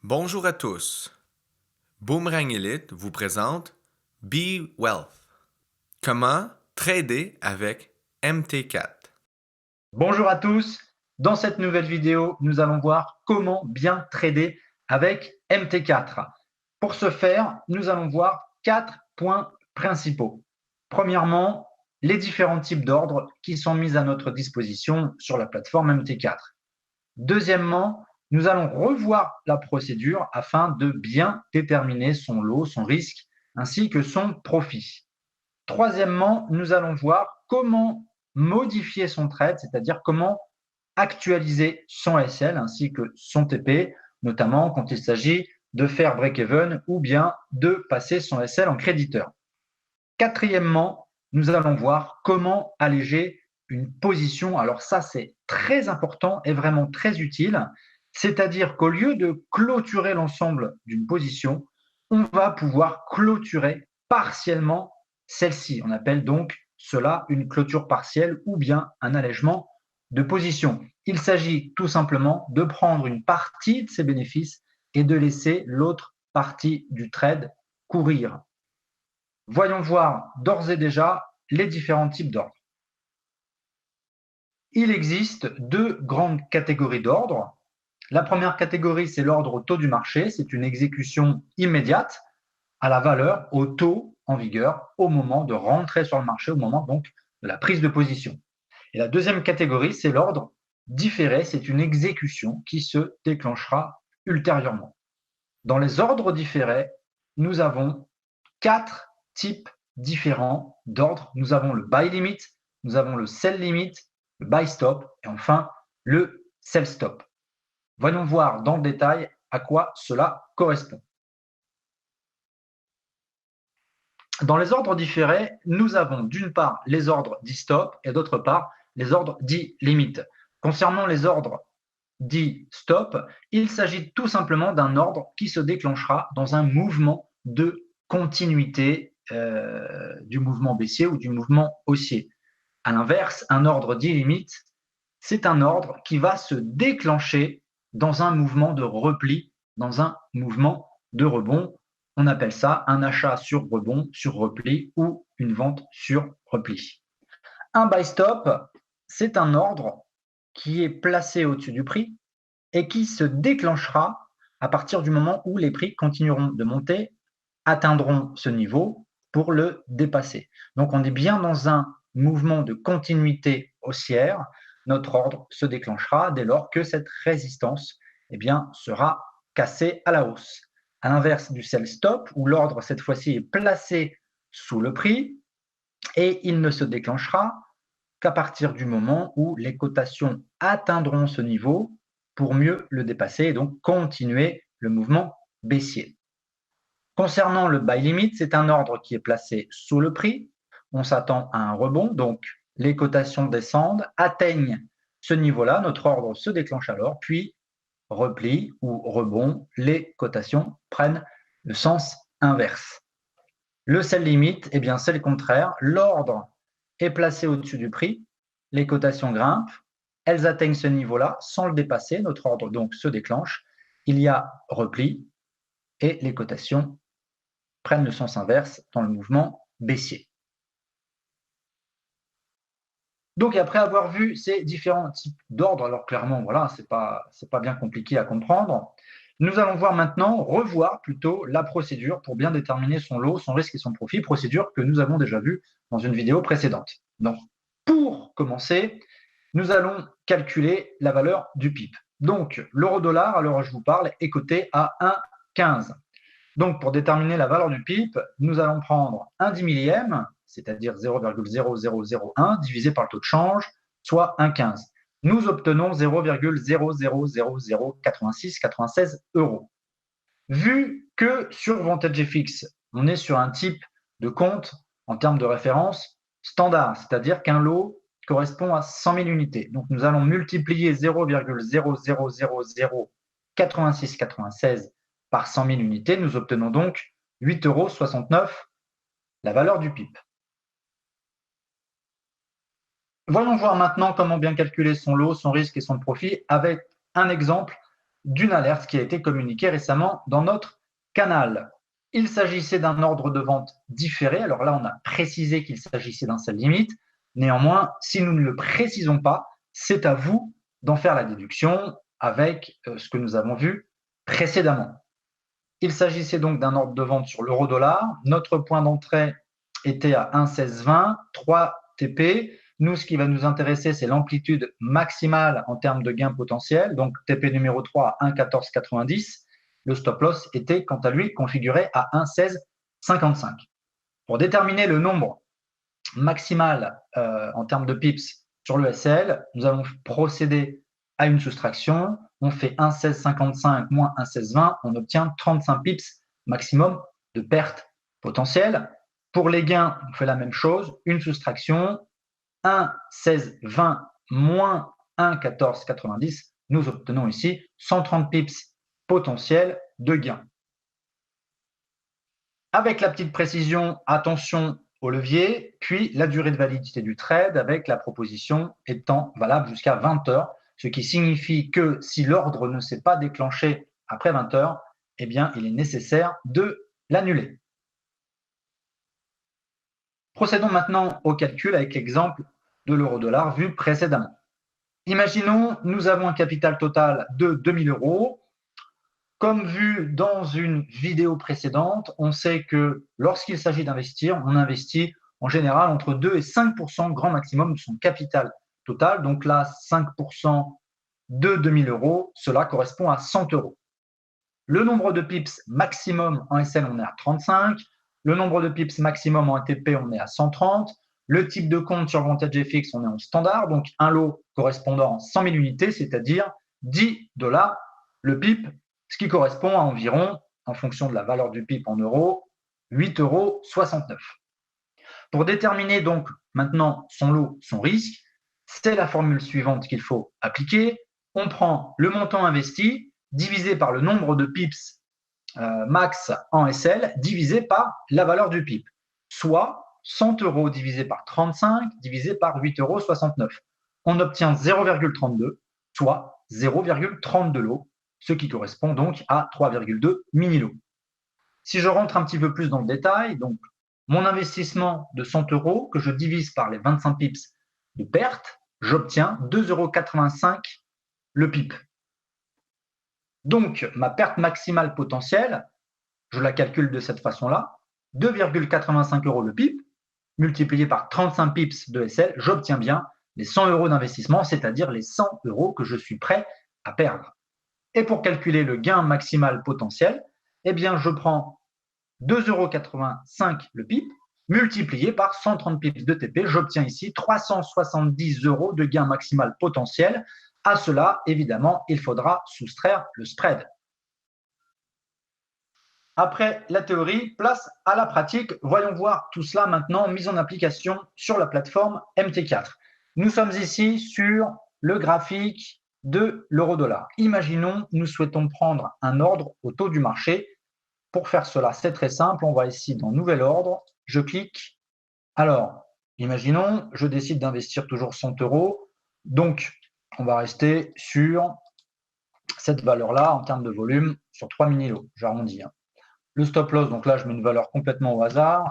Bonjour à tous. Boomerang Elite vous présente Be Wealth. Comment trader avec MT4. Bonjour à tous, dans cette nouvelle vidéo, nous allons voir comment bien trader avec MT4. Pour ce faire, nous allons voir 4 points principaux. Premièrement, les différents types d'ordres qui sont mis à notre disposition sur la plateforme MT4. Deuxièmement, nous allons revoir la procédure afin de bien déterminer son lot, son risque, ainsi que son profit. Troisièmement, nous allons voir comment modifier son trade, c'est-à-dire comment actualiser son SL ainsi que son TP, notamment quand il s'agit de faire break-even ou bien de passer son SL en créditeur. Quatrièmement, nous allons voir comment alléger une position. Alors ça, c'est très important et vraiment très utile. C'est-à-dire qu'au lieu de clôturer l'ensemble d'une position, on va pouvoir clôturer partiellement celle-ci. On appelle donc cela une clôture partielle ou bien un allègement de position. Il s'agit tout simplement de prendre une partie de ses bénéfices et de laisser l'autre partie du trade courir. Voyons voir d'ores et déjà les différents types d'ordres. Il existe deux grandes catégories d'ordres. La première catégorie, c'est l'ordre au taux du marché. C'est une exécution immédiate à la valeur, au taux en vigueur, au moment de rentrer sur le marché, au moment donc de la prise de position. Et la deuxième catégorie, c'est l'ordre différé. C'est une exécution qui se déclenchera ultérieurement. Dans les ordres différés, nous avons 4 types différents d'ordres. Nous avons le buy limit, nous avons le sell limit, le buy stop et enfin le sell stop. Voyons voir dans le détail à quoi cela correspond. Dans les ordres différés, nous avons d'une part les ordres dits stop et d'autre part les ordres dits limit. Concernant les ordres dits stop, il s'agit tout simplement d'un ordre qui se déclenchera dans un mouvement de continuité du mouvement baissier ou du mouvement haussier. À l'inverse, un ordre dit limite, c'est un ordre qui va se déclencher dans un mouvement de repli, dans un mouvement de rebond. On appelle ça un achat sur rebond, sur repli ou une vente sur repli. Un buy stop, c'est un ordre qui est placé au-dessus du prix et qui se déclenchera à partir du moment où les prix continueront de monter, atteindront ce niveau pour le dépasser. Donc on est bien dans un mouvement de continuité haussière. Notre ordre se déclenchera dès lors que cette résistance sera cassée à la hausse. À l'inverse du sell stop, où l'ordre cette fois-ci est placé sous le prix et il ne se déclenchera qu'à partir du moment où les cotations atteindront ce niveau pour mieux le dépasser et donc continuer le mouvement baissier. Concernant le buy limit, c'est un ordre qui est placé sous le prix. On s'attend à un rebond, donc les cotations descendent, atteignent ce niveau-là, notre ordre se déclenche alors, puis repli ou rebond, les cotations prennent le sens inverse. Le sell limit, c'est le contraire. L'ordre est placé au-dessus du prix, les cotations grimpent, elles atteignent ce niveau-là sans le dépasser, notre ordre donc se déclenche, il y a repli et les cotations prennent le sens inverse dans le mouvement baissier. Donc après avoir vu ces différents types d'ordres, alors clairement, voilà, c'est pas bien compliqué à comprendre, nous allons revoir plutôt la procédure pour bien déterminer son lot, son risque et son profit, procédure que nous avons déjà vue dans une vidéo précédente. Donc, pour commencer, nous allons calculer la valeur du PIB. Donc, l'euro-dollar, à l'heure où je vous parle, est coté à 1,15. Donc, pour déterminer la valeur du PIB, nous allons prendre un 10 millième, c'est-à-dire 0,0001, divisé par le taux de change, soit 1,15. Nous obtenons 0,00008696 euros. Vu que sur VantageFX, on est sur un type de compte en termes de référence standard, c'est-à-dire qu'un lot correspond à 100 000 unités. Donc, nous allons multiplier 0,00008696 par 100 000 unités. Nous obtenons donc 8,69 €, la valeur du PIB. Voyons voir maintenant comment bien calculer son lot, son risque et son profit avec un exemple d'une alerte qui a été communiquée récemment dans notre canal. Il s'agissait d'un ordre de vente différé. Alors là, on a précisé qu'il s'agissait d'un sell limit. Néanmoins, si nous ne le précisons pas, c'est à vous d'en faire la déduction avec ce que nous avons vu précédemment. Il s'agissait donc d'un ordre de vente sur l'euro-dollar. Notre point d'entrée était à 1,1620, 3 TP. Nous, ce qui va nous intéresser, c'est l'amplitude maximale en termes de gain potentiel. Donc, TP numéro 3 à 1,1490. Le stop loss était, quant à lui, configuré à 1,1655. Pour déterminer le nombre maximal en termes de pips sur le SL, nous allons procéder à une soustraction. On fait 1,1655 moins 1,1620, on obtient 35 pips maximum de perte potentielle. Pour les gains, on fait la même chose, une soustraction, 1,1620 moins 1,1490, nous obtenons ici 130 pips potentiels de gain. Avec la petite précision, attention au levier, puis la durée de validité du trade avec la proposition étant valable jusqu'à 20 heures, ce qui signifie que si l'ordre ne s'est pas déclenché après 20 heures, eh bien, il est nécessaire de l'annuler. Procédons maintenant au calcul avec l'exemple de l'euro-dollar vu précédemment. Imaginons, nous avons un capital total de 2000 euros. Comme vu dans une vidéo précédente, on sait que lorsqu'il s'agit d'investir, on investit en général entre 2 et 5% grand maximum de son capital total. Donc là, 5% de 2000 euros, cela correspond à 100 euros. Le nombre de pips maximum en SL, on est à 35. Le nombre de pips maximum en ATP, on est à 130. Le type de compte sur Vantage FX, on est en standard. Donc un lot correspondant à 100 000 unités, c'est-à-dire 10 dollars le pip, ce qui correspond à environ, en fonction de la valeur du pip en euros, 8,69 euros. Pour déterminer donc maintenant son lot, son risque, c'est la formule suivante qu'il faut appliquer. On prend le montant investi divisé par le nombre de pips max en SL divisé par la valeur du pip, soit 100 euros divisé par 35 divisé par 8,69 euros. On obtient 0,32, soit 0,32 lots, ce qui correspond donc à 3,2 mini-lots. Si je rentre un petit peu plus dans le détail, donc mon investissement de 100 euros que je divise par les 25 pips de perte, j'obtiens 2,85 euros le pip. Donc, ma perte maximale potentielle, je la calcule de cette façon-là, 2,85 euros le pip, multiplié par 35 pips de SL, j'obtiens bien les 100 euros d'investissement, c'est-à-dire les 100 euros que je suis prêt à perdre. Et pour calculer le gain maximal potentiel, eh bien, je prends 2,85 euros le pip, multiplié par 130 pips de TP, j'obtiens ici 370 euros de gain maximal potentiel. À cela, évidemment, il faudra soustraire le spread. Après la théorie, place à la pratique. Voyons voir tout cela maintenant mis en application sur la plateforme MT4. Nous sommes ici sur le graphique de l'euro-dollar. Imaginons, nous souhaitons prendre un ordre au taux du marché. Pour faire cela, c'est très simple. On va ici dans Nouvel ordre. Je clique. Alors, imaginons, je décide d'investir toujours 100 euros. Donc, on va rester sur cette valeur-là en termes de volume sur 3 mini-lots. J'arrondis. Le stop loss, donc là, je mets une valeur complètement au hasard,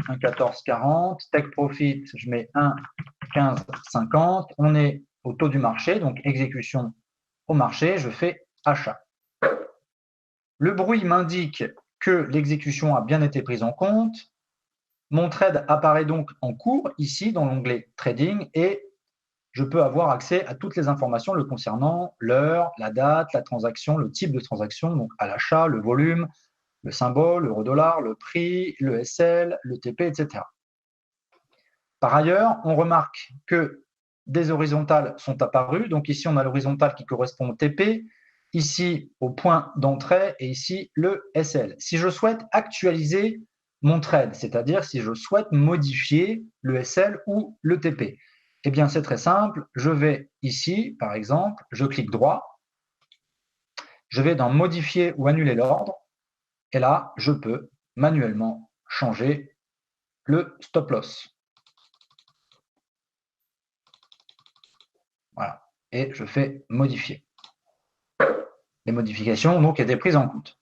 1,1440. Take profit, je mets 1,1550. On est au taux du marché, donc exécution au marché, je fais achat. Le bruit m'indique que l'exécution a bien été prise en compte. Mon trade apparaît donc en cours ici dans l'onglet Trading et je peux avoir accès à toutes les informations le concernant, l'heure, la date, la transaction, le type de transaction, donc à l'achat, le volume, le symbole, l'euro-dollar, le prix, le SL, le TP, etc. Par ailleurs, on remarque que des horizontales sont apparues. Donc ici, on a l'horizontale qui correspond au TP, ici au point d'entrée et ici le SL. Si je souhaite actualiser mon trade, c'est-à-dire si je souhaite modifier le SL ou le TP, eh bien c'est très simple. Je vais ici, par exemple, je clique droit, je vais dans modifier ou annuler l'ordre. Et là, je peux manuellement changer le stop loss. Voilà. Et je fais modifier. les modifications donc étaient prises en compte.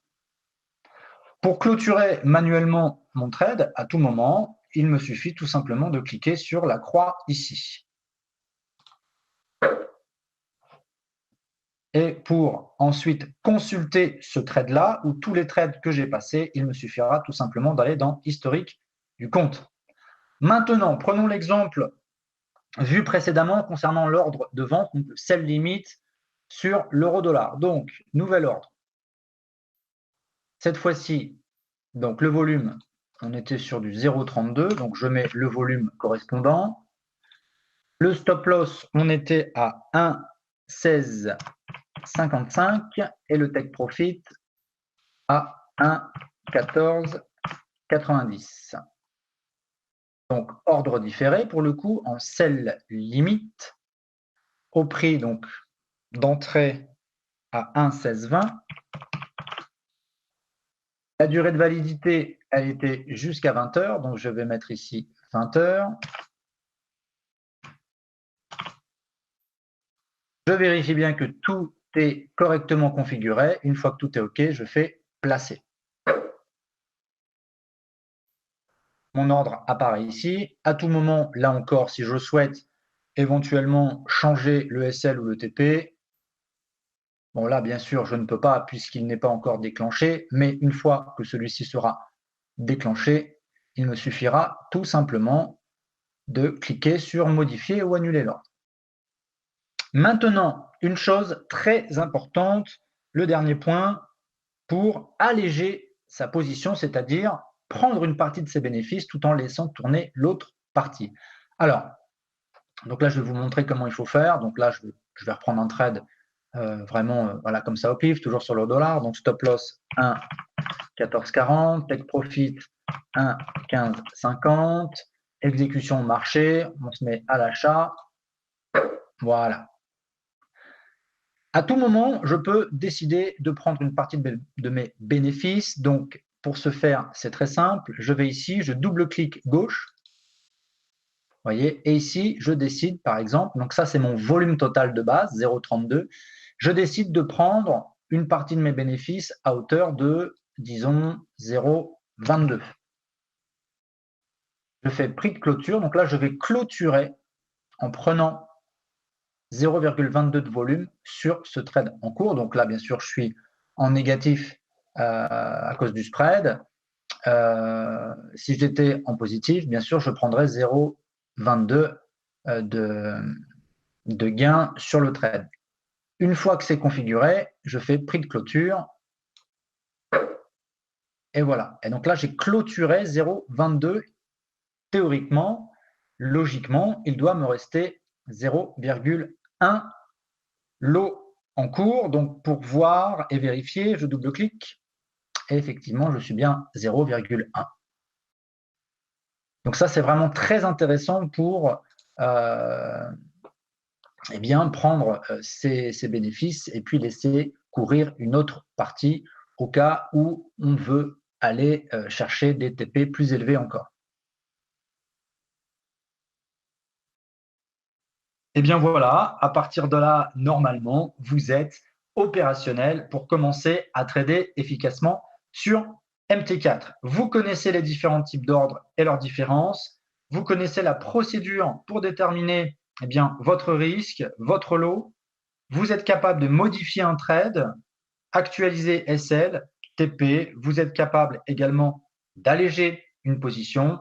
Pour clôturer manuellement mon trade, à tout moment, il me suffit tout simplement de cliquer sur la croix ici. Et pour ensuite consulter ce trade-là, ou tous les trades que j'ai passés, il me suffira tout simplement d'aller dans historique du compte. Maintenant, prenons l'exemple vu précédemment concernant l'ordre de vente, donc le sell limit sur l'euro-dollar. Donc, nouvel ordre. Cette fois-ci, donc le volume, on était sur du 0,32, donc je mets le volume correspondant. Le stop loss, on était à 1,1655 et le take profit à 1,1490. Donc, ordre différé pour le coup en sell limit au prix donc d'entrée à 1,1620. La durée de validité, elle était jusqu'à 20 heures, donc je vais mettre ici 20 heures. Je vérifie bien que tout est correctement configuré. Une fois que tout est OK, je fais placer. Mon ordre apparaît ici. À tout moment, là encore, si je souhaite éventuellement changer le SL ou le TP, bon là, bien sûr, je ne peux pas puisqu'il n'est pas encore déclenché, mais une fois que celui-ci sera déclenché, il me suffira tout simplement de cliquer sur modifier ou annuler l'ordre. Maintenant, une chose très importante, le dernier point, pour alléger sa position, c'est-à-dire prendre une partie de ses bénéfices tout en laissant tourner l'autre partie. Alors, donc là, je vais vous montrer comment il faut faire. Donc là, je vais reprendre un trade vraiment voilà, comme ça au pif, toujours sur le dollar. Donc stop loss 1,1440, take profit 1,1550, exécution marché, on se met à l'achat. Voilà. À tout moment, je peux décider de prendre une partie de mes bénéfices. Donc, pour ce faire, c'est très simple. Je vais ici, je double-clique gauche. Vous voyez, et ici, je décide, par exemple, donc ça, c'est mon volume total de base, 0,32. Je décide de prendre une partie de mes bénéfices à hauteur de, disons, 0,22. Je fais prix de clôture. Donc là, je vais clôturer en prenant 0,22 de volume sur ce trade en cours. Donc là, bien sûr, je suis en négatif à cause du spread. Si j'étais en positif, bien sûr, je prendrais 0,22 de gain sur le trade. Une fois que c'est configuré, je fais prix de clôture. Et voilà. Et donc là, j'ai clôturé 0,22. Théoriquement, logiquement, il doit me rester 0,1 lot en cours. Donc, pour voir et vérifier, je double-clique. Et effectivement, je suis bien 0,1. Donc ça, c'est vraiment très intéressant pour eh bien, prendre ces bénéfices et puis laisser courir une autre partie au cas où on veut aller chercher des TP plus élevés encore. Et bien voilà, à partir de là, normalement, vous êtes opérationnel pour commencer à trader efficacement sur MT4. Vous connaissez les différents types d'ordres et leurs différences. Vous connaissez la procédure pour déterminer bien, votre risque, votre lot. Vous êtes capable de modifier un trade, actualiser SL, TP. Vous êtes capable également d'alléger une position.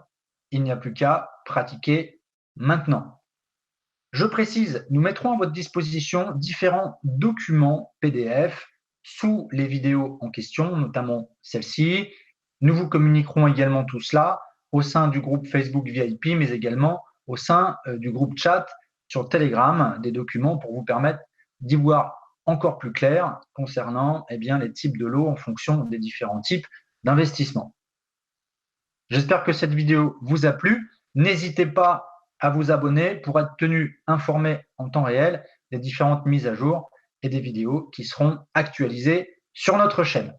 Il n'y a plus qu'à pratiquer maintenant. Je précise, nous mettrons à votre disposition différents documents PDF sous les vidéos en question, notamment celle-ci. Nous vous communiquerons également tout cela au sein du groupe Facebook VIP, mais également au sein du groupe chat sur Telegram, des documents pour vous permettre d'y voir encore plus clair concernant bien, les types de lots en fonction des différents types d'investissement. J'espère que cette vidéo vous a plu. N'hésitez pas à vous abonner pour être tenu informé en temps réel des différentes mises à jour et des vidéos qui seront actualisées sur notre chaîne.